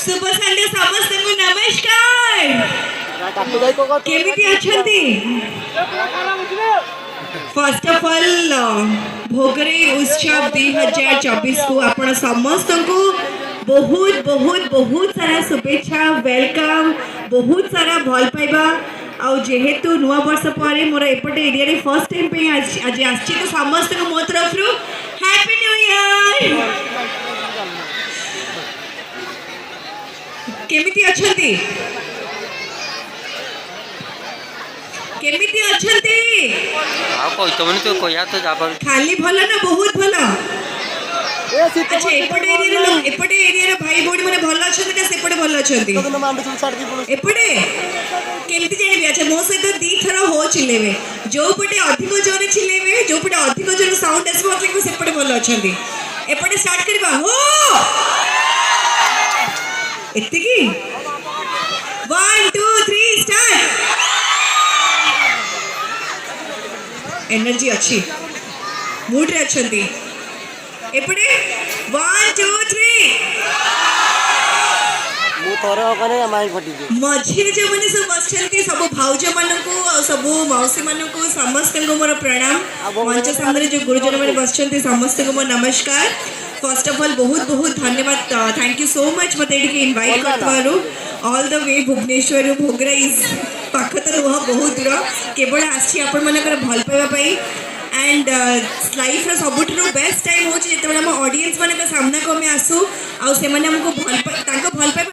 शुभ संध्या समस्त को नमस्कार। केमिति अछंती? फर्स्ट ऑफ ऑल भोगरे उत्सव 2024 को आपण समस्त को बहुत बहुत बहुत सारा शुभेच्छा वेलकम बहुत सारा भल पाइबा आउ जेहेतु नुआ वर्ष पर मोर एपटे एरिया रे फर्स्ट टाइम पे आज आछि तो समस्त को मो तरफ रु हैप्पी न्यू ईयर। केमिति अछंती? केमिति अछंती? आ कोइ तो मने तो कोया तो जाबर खाली भलो ना बहुत भलो। अच्छा एपटे एरिया भाई भौणी माने भलो अछंती ना सेपटे भलो अछंती? एपटे केमिति जानिबी? अच्छा मो सहित दी थरा हो चिलेबे जो पटे अधिक जोरे चिलेबे जो पटे अधिक जोरे साउंड आसबो मतलब सेपटे भलो अछंती। एपटे स्टार्ट करबा हो एतिकी 1 2 3 स्टार्ट। एनर्जी अच्छी मूड रे अछंती। एपटे 1 2 3 मु तोरे ओकरे माई फटी दे मझिरे जो माने सब बसछंती सब भाउज माननको और सब मौसी माननको समस्त को मोर प्रणाम। मंच सामने जो गुरुजन माने बसछंती समस्त को मोर नमस्कार। फर्स्ट ऑफ ऑल बहुत बहुत धन्यवाद थैंक यू सो मच मते एडी इनवाइट करथवारु ऑल द वे भुवनेश्वर भोगरा इज पाख तो नुह बहुत दूर केवल आसी आपण मानकर भल पाइबा पई एंड लाइफ रो सबुठरो बेस्ट टाइम हो जेते हम ऑडियंस मानक सामना को हम आसु आ से माने हमको भल